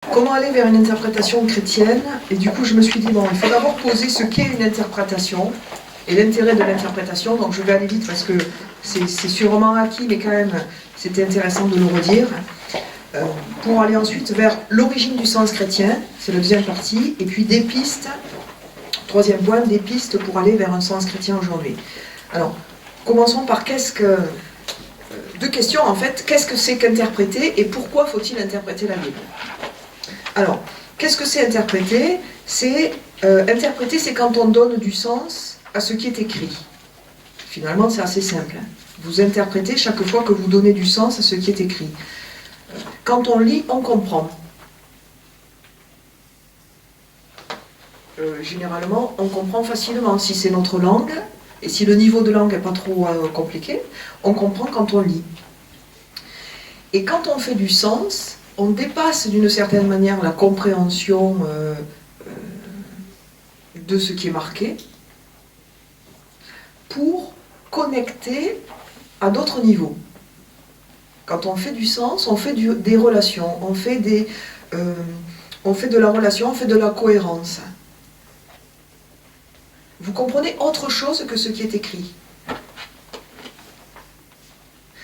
Comment aller vers une interprétation chrétienne? Et du coup, je me suis dit, bon, il faut d'abord poser ce qu'est une interprétation et l'intérêt de l'interprétation. Donc, je vais aller vite parce que c'est sûrement acquis, mais quand même, c'était intéressant de le redire. Pour aller ensuite vers l'origine du sens chrétien, c'est la deuxième partie, et puis des pistes, troisième point, des pistes pour aller vers un sens chrétien aujourd'hui. Alors, commençons par deux questions en fait. Qu'est-ce que c'est qu'interpréter et pourquoi faut-il interpréter la Bible? Alors, qu'est-ce que c'est interpréter? Interpréter, c'est quand on donne du sens à ce qui est écrit. Finalement, c'est assez simple. Vous interprétez chaque fois que vous donnez du sens à ce qui est écrit. Quand on lit, on comprend. Généralement, on comprend facilement. Si c'est notre langue, et si le niveau de langue n'est pas trop compliqué, on comprend quand on lit. Et quand on fait du sens, on dépasse d'une certaine manière la compréhension de ce qui est marqué pour connecter à d'autres niveaux. Quand on fait du sens, on fait des relations, on fait de la relation, on fait de la cohérence. Vous comprenez autre chose que ce qui est écrit.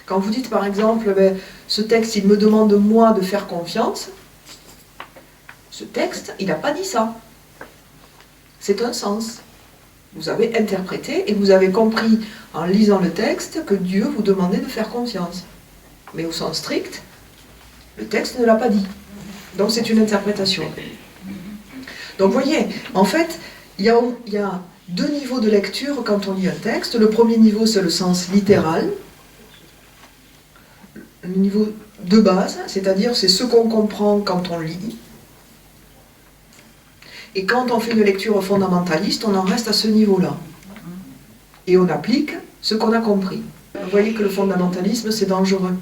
Quand vous dites par exemple, ce texte, il me demande moi de faire confiance, ce texte, il n'a pas dit ça. C'est un sens. Vous avez interprété et vous avez compris en lisant le texte que Dieu vous demandait de faire confiance. Mais au sens strict, le texte ne l'a pas dit. Donc c'est une interprétation. Donc vous voyez, en fait, il y a deux niveaux de lecture quand on lit un texte. Le premier niveau, c'est le sens littéral. Le niveau de base, c'est-à-dire c'est ce qu'on comprend quand on lit. Et quand on fait une lecture fondamentaliste, on en reste à ce niveau-là. Et on applique ce qu'on a compris. Vous voyez que le fondamentalisme, c'est dangereux.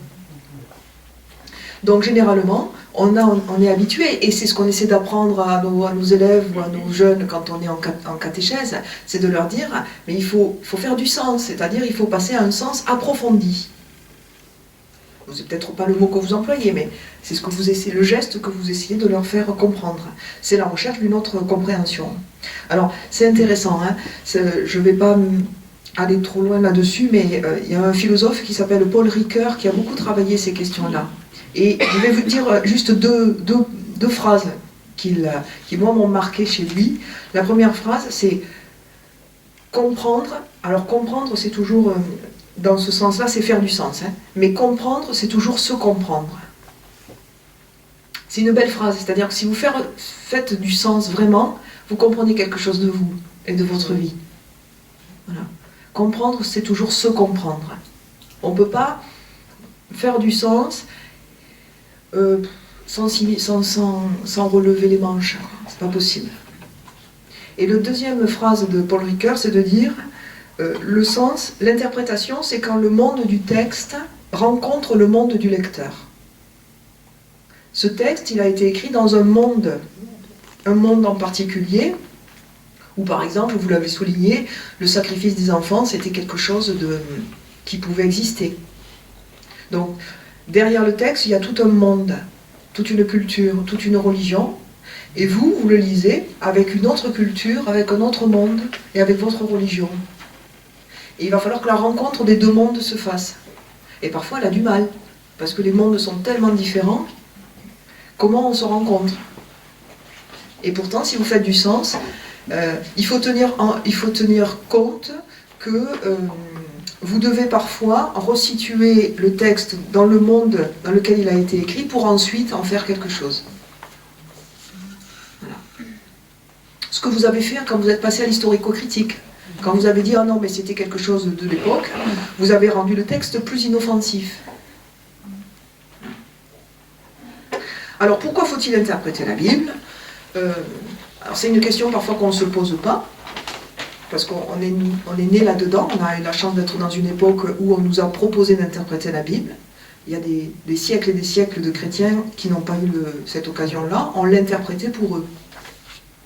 Donc généralement, on est habitué, et c'est ce qu'on essaie d'apprendre à nos élèves ou à nos jeunes quand on est en catéchèse, c'est de leur dire, mais il faut faire du sens, c'est-à-dire il faut passer à un sens approfondi. C'est peut-être pas le mot que vous employez, mais c'est le geste que vous essayez de leur faire comprendre. C'est la recherche d'une autre compréhension. Alors, c'est intéressant, hein, je ne vais pas aller trop loin là-dessus, mais il y a un philosophe qui s'appelle Paul Ricoeur qui a beaucoup travaillé ces questions-là. Et je vais vous dire juste deux phrases qui moi m'ont marqué chez lui. La première phrase, c'est comprendre. Alors comprendre, c'est toujours, dans ce sens-là, c'est faire du sens. Hein. Mais comprendre, c'est toujours se comprendre. C'est une belle phrase, c'est-à-dire que si vous faites du sens vraiment, vous comprenez quelque chose de vous et de votre vie. Voilà. Comprendre, c'est toujours se comprendre. On ne peut pas faire du sens sans relever les manches. C'est pas possible. Et la deuxième phrase de Paul Ricoeur, c'est de dire le sens, l'interprétation, c'est quand le monde du texte rencontre le monde du lecteur. Ce texte, il a été écrit dans un monde en particulier, où par exemple, vous l'avez souligné, le sacrifice des enfants, c'était quelque chose qui pouvait exister. Donc, derrière le texte, il y a tout un monde, toute une culture, toute une religion, et vous le lisez avec une autre culture, avec un autre monde, et avec votre religion. Et il va falloir que la rencontre des deux mondes se fasse. Et parfois, elle a du mal, parce que les mondes sont tellement différents. Comment on se rencontre? Et pourtant, si vous faites du sens, il faut tenir compte que vous devez parfois resituer le texte dans le monde dans lequel il a été écrit pour ensuite en faire quelque chose. Voilà. Ce que vous avez fait quand vous êtes passé à l'historico-critique. Quand vous avez dit « Ah non, mais c'était quelque chose de l'époque », vous avez rendu le texte plus inoffensif. Alors, pourquoi faut-il interpréter la Bible? Alors, c'est une question parfois qu'on ne se pose pas, parce qu'on est né là-dedans, on a eu la chance d'être dans une époque où on nous a proposé d'interpréter la Bible. Il y a des siècles et des siècles de chrétiens qui n'ont pas eu cette occasion-là, on l'a interprété pour eux.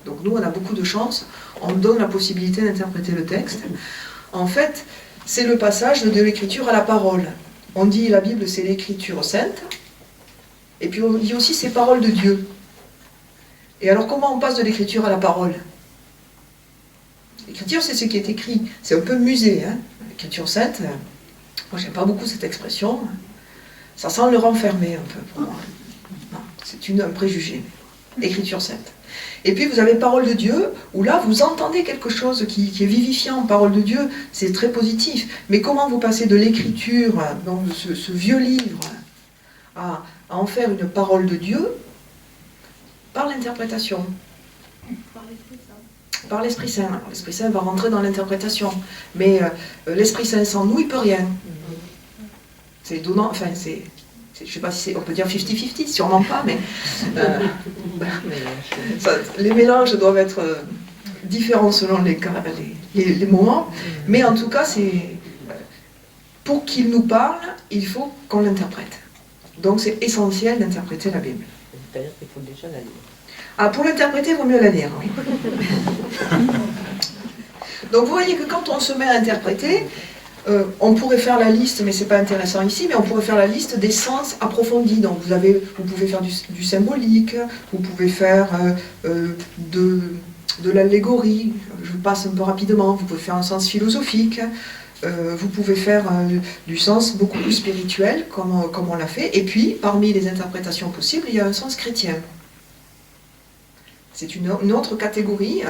Donc nous, on a beaucoup de chance, on donne la possibilité d'interpréter le texte. En fait, c'est le passage de l'écriture à la parole. On dit la Bible, c'est l'écriture sainte, et puis on dit aussi c'est paroles de Dieu. Et alors comment on passe de l'écriture à la parole? L'écriture, c'est ce qui est écrit. C'est un peu musée, hein. L'écriture sainte, moi j'aime pas beaucoup cette expression. Ça sent le renfermer un peu pour moi. C'est un préjugé. Écriture sainte. Et puis vous avez parole de Dieu, où là vous entendez quelque chose qui est vivifiant. Parole de Dieu, c'est très positif. Mais comment vous passez de l'écriture, donc de ce vieux livre, à en faire une parole de Dieu? Par l'interprétation. Par l'Esprit Saint. L'Esprit Saint va rentrer dans l'interprétation. Mais l'Esprit Saint sans nous, il ne peut rien. C'est donnant, enfin c'est... Je ne sais pas si on peut dire 50-50, sûrement pas, mais les mélanges doivent être différents selon les moments. Mais en tout cas, pour qu'il nous parle, il faut qu'on l'interprète. Donc c'est essentiel d'interpréter la Bible. C'est-à-dire qu'il faut déjà la lire. Ah, pour l'interpréter, il vaut mieux la lire, oui. Donc vous voyez que quand on se met à interpréter, on pourrait faire la liste, mais ce n'est pas intéressant ici, mais on pourrait faire la liste des sens approfondis. Donc vous pouvez faire du symbolique, vous pouvez faire de l'allégorie, je passe un peu rapidement, vous pouvez faire un sens philosophique, vous pouvez faire du sens beaucoup plus spirituel, comme on l'a fait, et puis parmi les interprétations possibles, il y a un sens chrétien. C'est une autre catégorie.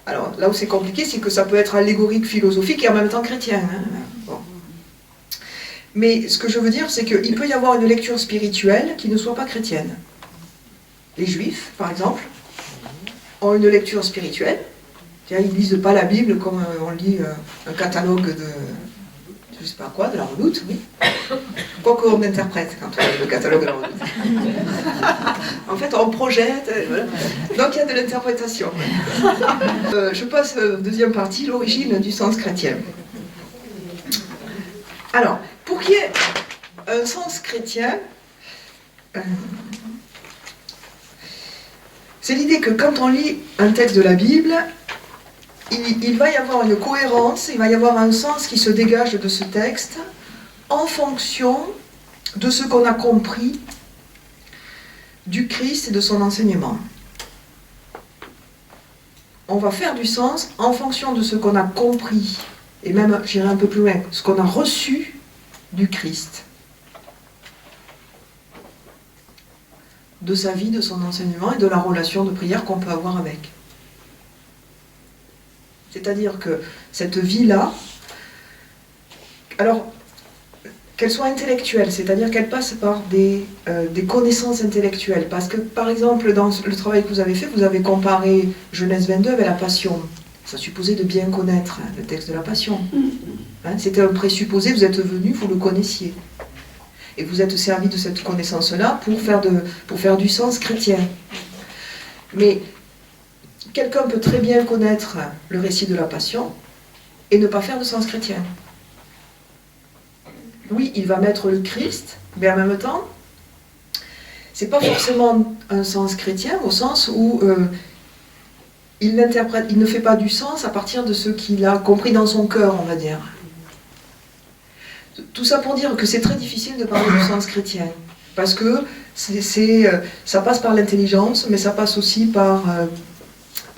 Alors, là où c'est compliqué, c'est que ça peut être allégorique, philosophique et en même temps chrétien. Hein. Bon. Mais ce que je veux dire, c'est qu'il peut y avoir une lecture spirituelle qui ne soit pas chrétienne. Les Juifs, par exemple, ont une lecture spirituelle. Ils ne lisent pas la Bible comme on lit un catalogue de... je ne sais pas quoi, de la Redoute, oui. Quoi qu'on interprète quand on lit le catalogue de la Redoute. En fait, on projette, voilà. Donc il y a de l'interprétation. Je passe deuxième partie, l'origine du sens chrétien. Alors, pour qu'il y ait un sens chrétien, c'est l'idée que quand on lit un texte de la Bible, il va y avoir une cohérence, il va y avoir un sens qui se dégage de ce texte en fonction de ce qu'on a compris du Christ et de son enseignement. On va faire du sens en fonction de ce qu'on a compris, et même, j'irai un peu plus loin, ce qu'on a reçu du Christ, de sa vie, de son enseignement et de la relation de prière qu'on peut avoir avec. C'est-à-dire que cette vie-là, alors, qu'elle soit intellectuelle, c'est-à-dire qu'elle passe par des connaissances intellectuelles. Parce que, par exemple, dans le travail que vous avez fait, vous avez comparé Genèse 22 avec la Passion. Ça supposait de bien connaître le texte de la Passion. Hein, c'était un présupposé, vous êtes venu, vous le connaissiez. Et vous êtes servi de cette connaissance-là pour faire du sens chrétien. Mais quelqu'un peut très bien connaître le récit de la Passion et ne pas faire de sens chrétien. Oui, il va mettre le Christ, mais en même temps, c'est pas forcément un sens chrétien au sens où il ne fait pas du sens à partir de ce qu'il a compris dans son cœur, on va dire. Tout ça pour dire que c'est très difficile de parler du sens chrétien, parce que ça passe par l'intelligence, mais ça passe aussi par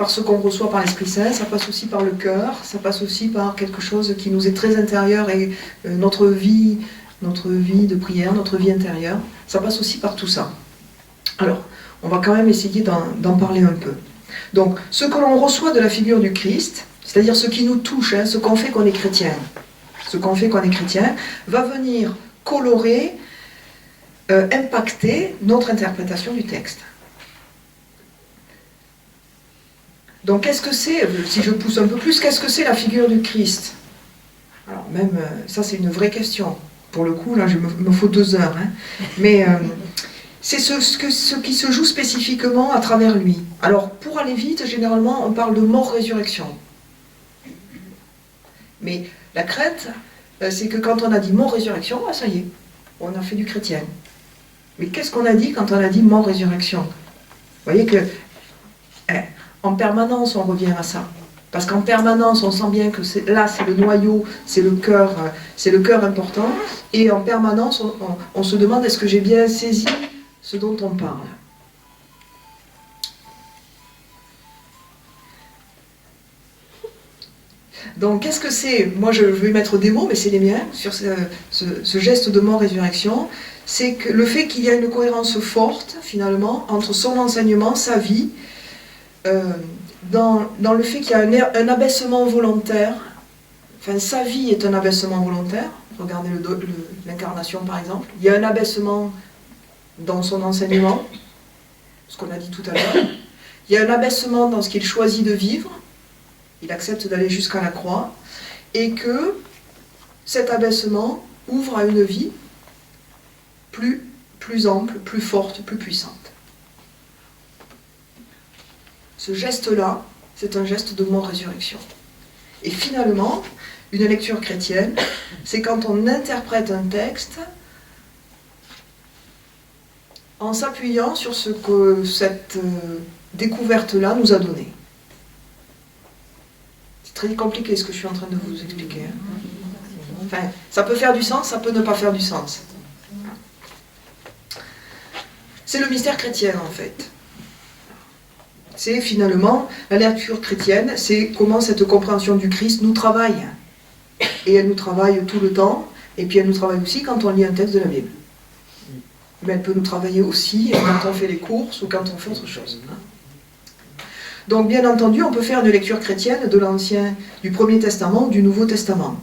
ce qu'on reçoit par l'Esprit Saint, ça passe aussi par le cœur, ça passe aussi par quelque chose qui nous est très intérieur, et notre vie de prière, notre vie intérieure, ça passe aussi par tout ça. Alors, on va quand même essayer d'en parler un peu. Donc, ce que l'on reçoit de la figure du Christ, c'est-à-dire ce qui nous touche, hein, ce qu'on fait qu'on est chrétien, va venir colorer, impacter notre interprétation du texte. Donc qu'est-ce que c'est, si je pousse un peu plus, qu'est-ce que c'est la figure du Christ? Alors même, ça c'est une vraie question. Pour le coup, là, il me faut 2 heures. Hein. Mais c'est ce qui se joue spécifiquement à travers lui. Alors, pour aller vite, généralement, on parle de mort-résurrection. Mais la crainte, c'est que quand on a dit mort-résurrection, ah, ça y est, on a fait du chrétien. Mais qu'est-ce qu'on a dit quand on a dit mort-résurrection? Vous voyez que, en permanence, on revient à ça. Parce qu'en permanence, on sent bien que là, c'est le noyau, c'est le cœur important. Et en permanence, on se demande, est-ce que j'ai bien saisi ce dont on parle? Donc, qu'est-ce que c'est? Moi, je vais mettre des mots, mais c'est les miens, sur ce geste de mort-résurrection. C'est que le fait qu'il y a une cohérence forte, finalement, entre son enseignement, sa vie, dans le fait qu'il y a un abaissement volontaire. Enfin, sa vie est un abaissement volontaire. Regardez l'incarnation, par exemple. Il y a un abaissement dans son enseignement, ce qu'on a dit tout à l'heure. Il y a un abaissement dans ce qu'il choisit de vivre. Il accepte d'aller jusqu'à la croix. Et que cet abaissement ouvre à une vie plus ample, plus forte, plus puissante. Ce geste-là, c'est un geste de mort-résurrection. Et finalement, une lecture chrétienne, c'est quand on interprète un texte en s'appuyant sur ce que cette découverte-là nous a donné. C'est très compliqué ce que je suis en train de vous expliquer. Enfin, ça peut faire du sens, ça peut ne pas faire du sens. C'est le mystère chrétien, en fait. C'est finalement, la lecture chrétienne, c'est comment cette compréhension du Christ nous travaille. Et elle nous travaille tout le temps, et puis elle nous travaille aussi quand on lit un texte de la Bible. Mais elle peut nous travailler aussi quand on fait les courses ou quand on fait autre chose. Donc bien entendu, on peut faire une lecture chrétienne de du Premier Testament ou du Nouveau Testament.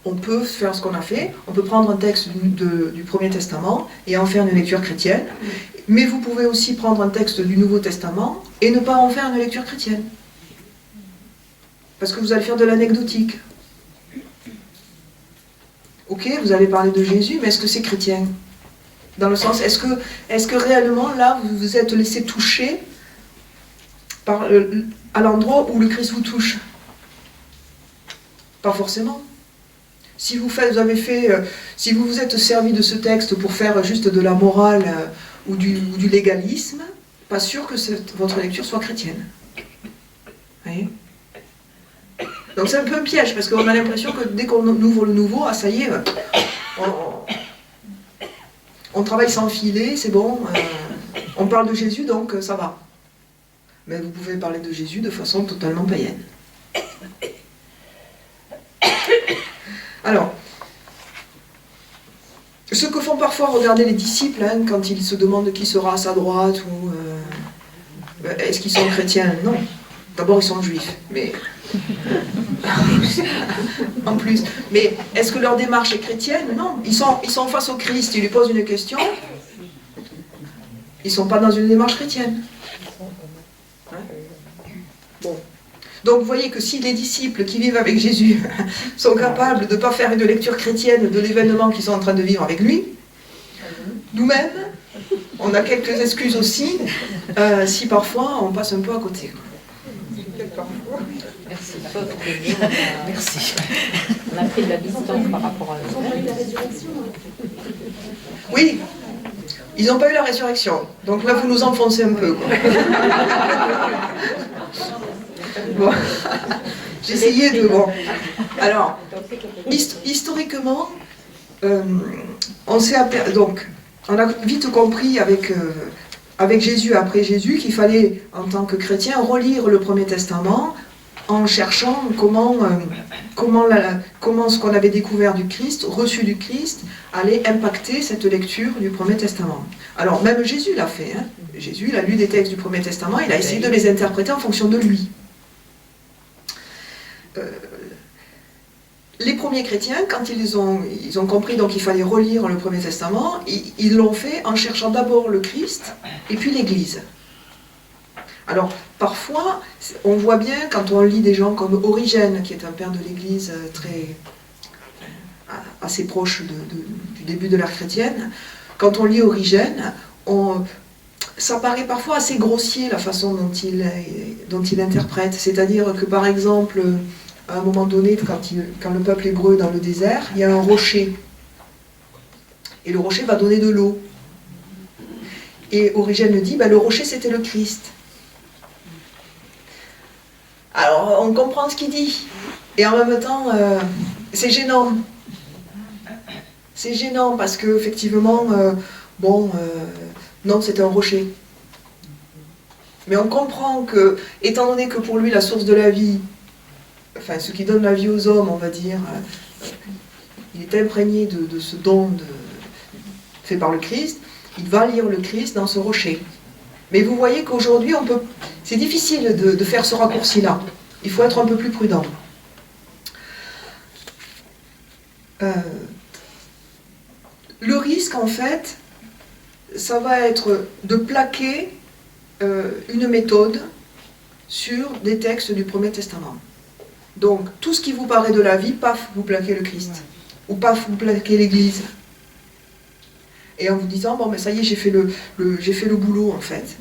On peut faire ce qu'on a fait, on peut prendre un texte du Premier Testament et en faire une lecture chrétienne, mais vous pouvez aussi prendre un texte du Nouveau Testament et ne pas en faire une lecture chrétienne. Parce que vous allez faire de l'anecdotique. Ok, vous allez parler de Jésus, mais est-ce que c'est chrétien? Dans le sens, est-ce que réellement, là, vous vous êtes laissé toucher à l'endroit où le Christ vous touche? Pas forcément. Si vous vous êtes servi de ce texte pour faire juste de la morale ou du légalisme, pas sûr que votre lecture soit chrétienne. Vous voyez? Donc c'est un peu un piège, parce qu'on a l'impression que dès qu'on ouvre le nouveau, ah ça y est, on travaille sans filet, c'est bon, on parle de Jésus, donc ça va. Mais vous pouvez parler de Jésus de façon totalement païenne. Alors, ce que font parfois regarder les disciples, quand ils se demandent qui sera à sa droite, ou est-ce qu'ils sont chrétiens? Non. D'abord, ils sont juifs, mais... en plus. Mais est-ce que leur démarche est chrétienne? Non. Ils sont face au Christ, ils lui posent une question. Ils ne sont pas dans une démarche chrétienne. Bon. Donc vous voyez que si les disciples qui vivent avec Jésus sont capables de ne pas faire une lecture chrétienne de l'événement qu'ils sont en train de vivre avec lui, nous-mêmes, on a quelques excuses aussi, si parfois on passe un peu à côté. Merci. Merci. On a pris de la distance par rapport à Oui, ils n'ont pas eu la résurrection. Donc là, vous nous enfoncez un peu. Bon. J'essayais de... Bon. Alors, historiquement, on a vite compris avec Jésus, après Jésus, qu'il fallait, en tant que chrétien, relire le Premier Testament en cherchant comment ce qu'on avait découvert du Christ, reçu du Christ, allait impacter cette lecture du Premier Testament. Alors, même Jésus l'a fait. Jésus, il a lu des textes du Premier Testament, il a essayé de les interpréter en fonction de lui. Les premiers chrétiens, quand ils ont compris donc qu'il fallait relire le Premier Testament, ils l'ont fait en cherchant d'abord le Christ et puis l'Église. Alors, parfois, on voit bien, quand on lit des gens comme Origène, qui est un père de l'Église assez proche du début de l'ère chrétienne, quand on lit Origène, ça paraît parfois assez grossier la façon dont il interprète. C'est-à-dire que, par exemple, à un moment donné, quand le peuple hébreu est dans le désert, il y a un rocher. Et le rocher va donner de l'eau. Et Origène dit, le rocher c'était le Christ. Alors on comprend ce qu'il dit. Et en même temps, c'est gênant. C'est gênant parce que effectivement, non, c'est un rocher. Mais on comprend que, étant donné que pour lui la source de la vie, enfin ce qui donne la vie aux hommes, on va dire, il est imprégné de ce don fait par le Christ, il va lire le Christ dans ce rocher. Mais vous voyez qu'aujourd'hui, c'est difficile de faire ce raccourci-là. Il faut être un peu plus prudent. Le risque, en fait, ça va être de plaquer une méthode sur des textes du Premier Testament. Donc, tout ce qui vous paraît de la vie, paf, vous plaquez le Christ. Ou paf, vous plaquez l'Église. Et en vous disant, bon, mais ça y est, j'ai fait le boulot, en fait.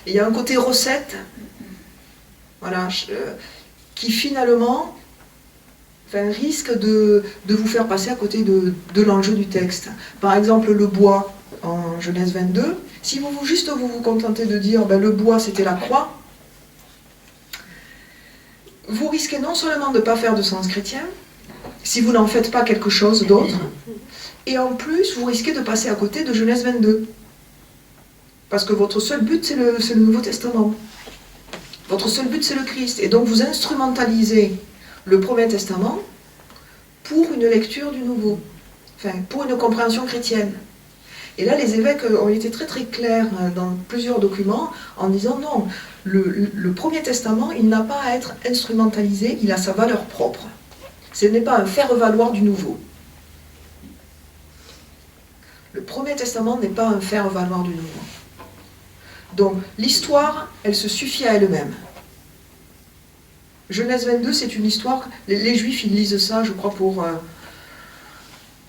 Et il y a un côté recette, voilà, qui finalement risque de vous faire passer à côté de l'enjeu du texte. Par exemple, le bois, en Genèse 22, si vous vous contentez de dire, ben, le bois, c'était la croix, vous risquez non seulement de ne pas faire de sens chrétien, si vous n'en faites pas quelque chose d'autre, et en plus, vous risquez de passer à côté de Genèse 22. Parce que votre seul but, c'est le Nouveau Testament. Votre seul but, c'est le Christ. Et donc, vous instrumentalisez le Premier Testament pour une lecture du Nouveau. Enfin, pour une compréhension chrétienne. Et là, les évêques ont été très très clairs dans plusieurs documents en disant non, le Premier Testament, il n'a pas à être instrumentalisé, il a sa valeur propre. Ce n'est pas un faire-valoir du Nouveau. Le Premier Testament n'est pas un faire-valoir du Nouveau. Donc, l'histoire, elle se suffit à elle-même. Genèse 22, c'est une histoire... Les Juifs, ils lisent ça, je crois, pour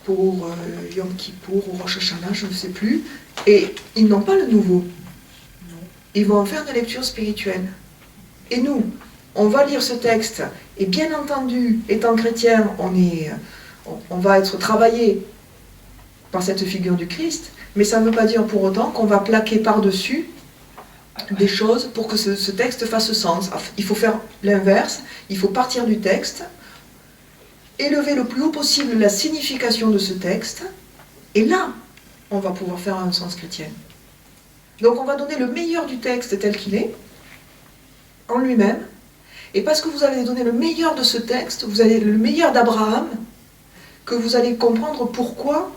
Yom Kippour ou Rosh Hashanah, je ne sais plus. Et ils n'ont pas le Nouveau. Ils vont en faire une lecture spirituelle. Et nous, on va lire ce texte, et bien entendu, étant chrétien, on va être travaillé par cette figure du Christ, mais ça ne veut pas dire pour autant qu'on va plaquer par-dessus des choses pour que ce texte fasse sens. Il faut faire l'inverse, il faut partir du texte, élever le plus haut possible la signification de ce texte, et là, on va pouvoir faire un sens chrétien. Donc on va donner le meilleur du texte tel qu'il est, en lui-même, et parce que vous allez donner le meilleur de ce texte, vous allez le meilleur d'Abraham, que vous allez comprendre pourquoi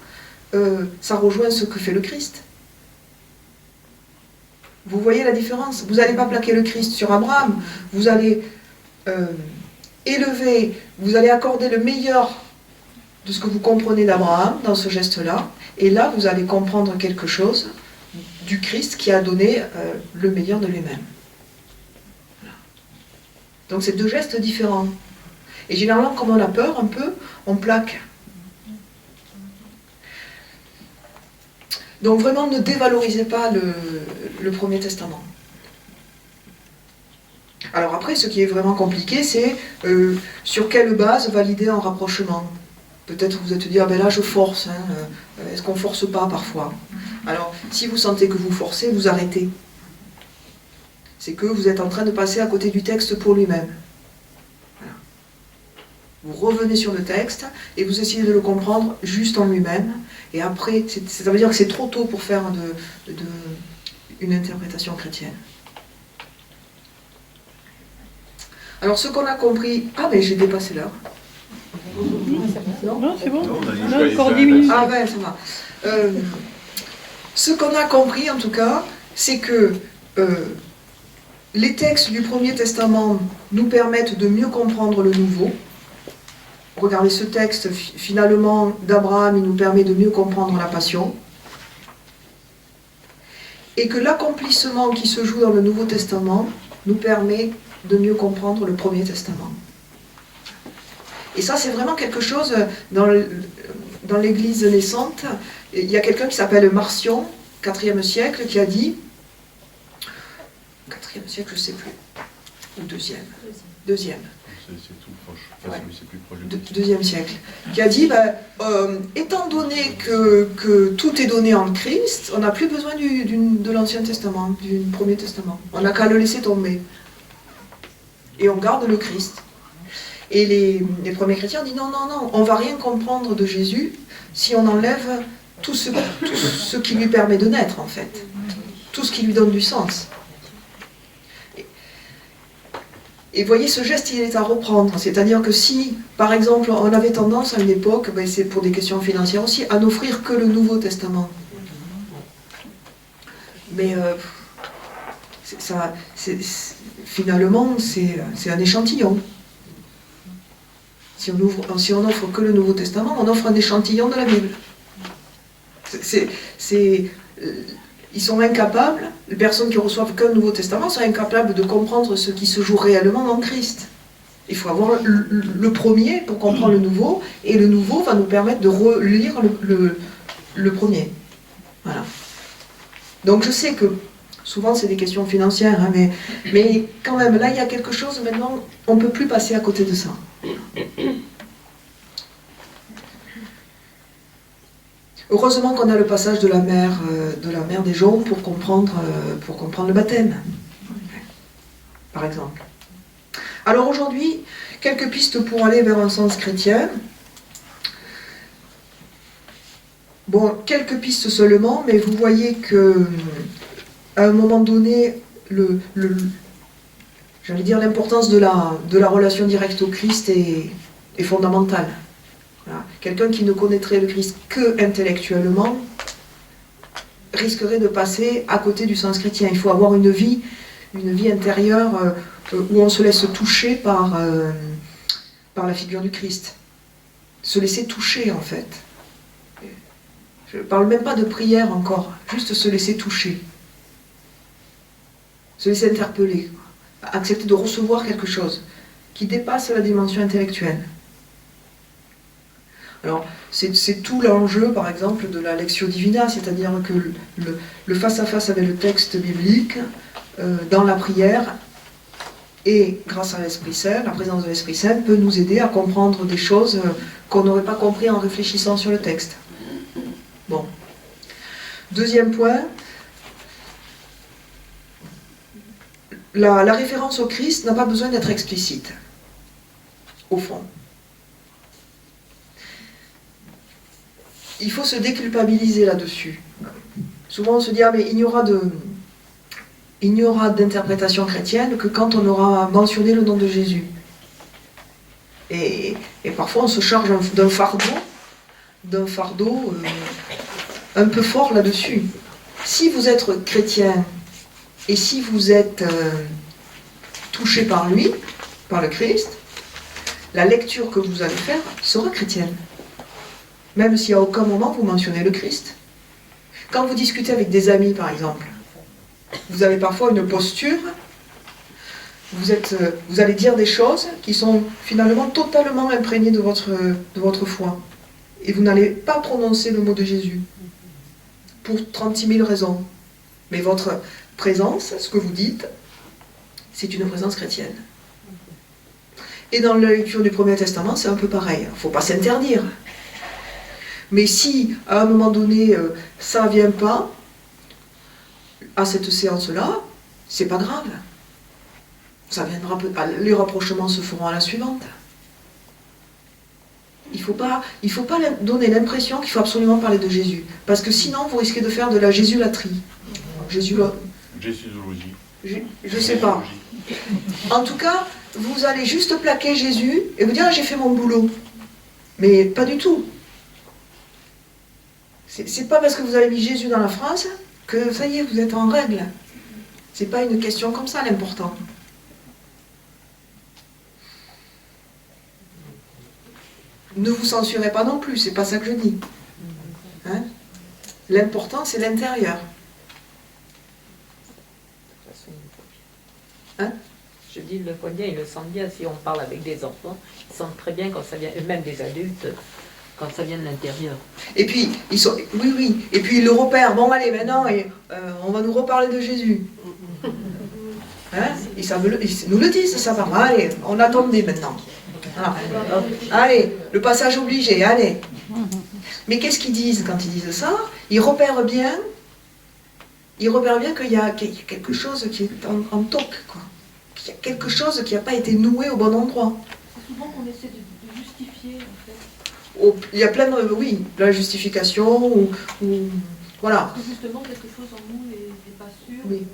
ça rejoint ce que fait le Christ. Vous voyez la différence? Vous n'allez pas plaquer le Christ sur Abraham, vous allez élever, vous allez accorder le meilleur de ce que vous comprenez d'Abraham dans ce geste-là, et là vous allez comprendre quelque chose du Christ qui a donné le meilleur de lui-même. Voilà. Donc c'est deux gestes différents. Et généralement, comme on a peur un peu, on plaque. Donc vraiment, ne dévalorisez pas le Premier Testament. Alors après, ce qui est vraiment compliqué, c'est sur quelle base valider un rapprochement. Peut-être vous êtes dit, ah ben là je force, hein, est-ce qu'on ne force pas parfois? Alors, si vous sentez que vous forcez, vous arrêtez. C'est que vous êtes en train de passer à côté du texte pour lui-même. Voilà. Vous revenez sur le texte et vous essayez de le comprendre juste en lui-même. Et après, ça veut dire que c'est trop tôt pour faire une interprétation chrétienne. Alors, ce qu'on a compris... Ah, mais j'ai dépassé l'heure. Non, c'est bon. On a encore 10 minutes. Ah ben, ça va. Ce qu'on a compris, en tout cas, c'est que les textes du Premier Testament nous permettent de mieux comprendre le Nouveau. Regardez ce texte, finalement, d'Abraham, il nous permet de mieux comprendre la Passion. Et que l'accomplissement qui se joue dans le Nouveau Testament nous permet de mieux comprendre le Premier Testament. Et ça, c'est vraiment quelque chose, dans l'Église naissante, il y a quelqu'un qui s'appelle Marcion, 4e siècle, qui a dit, 4e siècle, je ne sais plus, ou 2e. C'est tout proche, enfin, Ouais. c'est plus proche 2e siècle, qui a dit, étant donné que tout est donné en Christ, on n'a plus besoin de l'Ancien Testament, du Premier Testament. On n'a qu'à le laisser tomber. Et on garde le Christ. Et les premiers chrétiens disent non, on ne va rien comprendre de Jésus si on enlève tout ce qui lui permet de naître, en fait. Tout ce qui lui donne du sens. Et vous voyez, ce geste, il est à reprendre. C'est-à-dire que si, par exemple, on avait tendance à une époque, ben c'est pour des questions financières aussi, à n'offrir que le Nouveau Testament. Mais finalement, c'est un échantillon. Si on offre que le Nouveau Testament, on offre un échantillon de la Bible. Ils sont incapables, les personnes qui reçoivent qu'un Nouveau Testament sont incapables de comprendre ce qui se joue réellement en Christ. Il faut avoir le premier pour comprendre le nouveau, et le nouveau va nous permettre de relire le premier. Voilà. Donc je sais que souvent c'est des questions financières, hein, mais quand même, là il y a quelque chose, maintenant, on ne peut plus passer à côté de ça. Heureusement qu'on a le passage de la mer des Joncs pour comprendre le baptême, par exemple. Alors aujourd'hui, quelques pistes pour aller vers un sens chrétien. Bon, quelques pistes seulement, mais vous voyez que à un moment donné, j'allais dire l'importance de la relation directe au Christ est fondamentale. Voilà. Quelqu'un qui ne connaîtrait le Christ que intellectuellement risquerait de passer à côté du sens chrétien. Il faut avoir une vie intérieure où on se laisse toucher par la figure du Christ. Se laisser toucher, en fait. Je ne parle même pas de prière encore, juste se laisser toucher. Se laisser interpeller. Accepter de recevoir quelque chose qui dépasse la dimension intellectuelle. Alors, c'est tout l'enjeu, par exemple, de la Lectio Divina, c'est-à-dire que le face-à-face avec le texte biblique, dans la prière, et grâce à l'Esprit Saint, la présence de l'Esprit Saint peut nous aider à comprendre des choses qu'on n'aurait pas compris en réfléchissant sur le texte. Bon. Deuxième point, la référence au Christ n'a pas besoin d'être explicite, au fond. Il faut se déculpabiliser là-dessus. Souvent on se dit, ah mais il n'y aura d'interprétation chrétienne que quand on aura mentionné le nom de Jésus. Et parfois on se charge d'un fardeau un peu fort là-dessus. Si vous êtes chrétien et si vous êtes touché par lui, par le Christ, la lecture que vous allez faire sera chrétienne. Même si à aucun moment vous mentionnez le Christ. Quand vous discutez avec des amis, par exemple, vous avez parfois une posture, vous allez dire des choses qui sont finalement totalement imprégnées de votre foi. Et vous n'allez pas prononcer le mot de Jésus, pour 36 000 raisons. Mais votre présence, ce que vous dites, c'est une présence chrétienne. Et dans la lecture du Premier Testament, c'est un peu pareil. Il ne faut pas s'interdire. Mais si, à un moment donné, ça ne vient pas, à cette séance-là, c'est pas grave. Ça viendra, les rapprochements se feront à la suivante. Il faut pas donner l'impression qu'il faut absolument parler de Jésus. Parce que sinon, vous risquez de faire de la jésulatrie. Jésusologie. Je sais pas. En tout cas, vous allez juste plaquer Jésus et vous dire, ah, j'ai fait mon boulot. Mais pas du tout. C'est pas parce que vous avez mis Jésus dans la phrase que ça y est, vous êtes en règle. C'est pas une question comme ça, l'important. Ne vous censurez pas non plus, c'est pas ça que je dis. Hein? L'important, c'est l'intérieur. Hein? Je dis, le voit bien, il le sent bien. Si on parle avec des enfants, ils sentent très bien quand ça vient, et même des adultes, quand ça vient de l'intérieur. Et puis, oui. Et puis, ils le repèrent. Bon, allez, maintenant, on va nous reparler de Jésus. Hein? Ils nous le disent, ça va. Allez, on attendait maintenant. Ah. Allez, le passage obligé, allez. Mais qu'est-ce qu'ils disent quand ils disent ça? Ils repèrent bien qu'il y a quelque chose qui est en toc, quoi. Qu'il y a quelque chose qui n'a pas été noué au bon endroit. C'est souvent qu'on essaie de justifier, en fait. Il y a plein de... Oui, la justification, ou voilà. Parce que justement, quelque chose en nous n'est pas sûr, oui.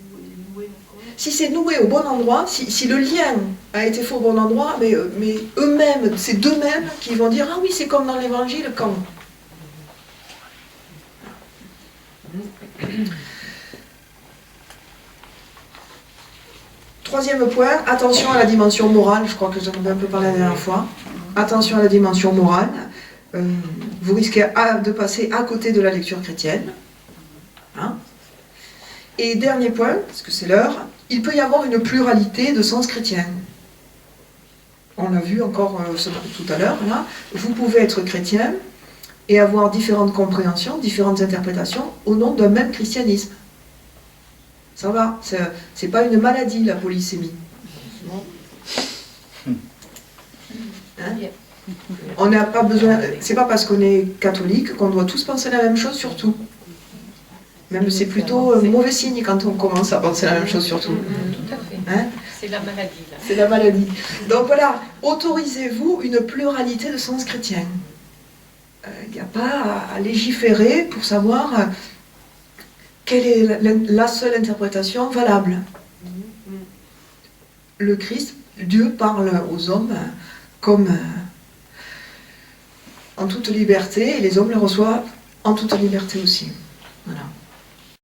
ou noué. Si c'est noué au bon endroit, si le lien a été fait au bon endroit, mais eux-mêmes, c'est d'eux-mêmes qui vont dire « Ah oui, c'est comme dans l'Évangile, quand ». Troisième point, attention à la dimension morale, je crois que j'en avais un peu parlé la dernière fois. Attention à la dimension morale. Vous risquez de passer à côté de la lecture chrétienne. Hein? Et dernier point, parce que c'est l'heure, il peut y avoir une pluralité de sens chrétiens. On l'a vu encore tout à l'heure, là. Vous pouvez être chrétien et avoir différentes compréhensions, différentes interprétations au nom d'un même christianisme. Ça va, c'est pas une maladie, la polysémie. Hein? On n'a pas besoin, c'est pas parce qu'on est catholique qu'on doit tous penser la même chose sur tout. Même c'est plutôt mauvais signe quand on commence à penser la même chose sur tout. Tout à fait. Hein? C'est la maladie, là. C'est la maladie. Donc voilà, autorisez-vous une pluralité de sens chrétiens. Il n'y a pas à légiférer pour savoir quelle est la seule interprétation valable. Le Christ, Dieu parle aux hommes comme en toute liberté, et les hommes le reçoivent en toute liberté aussi.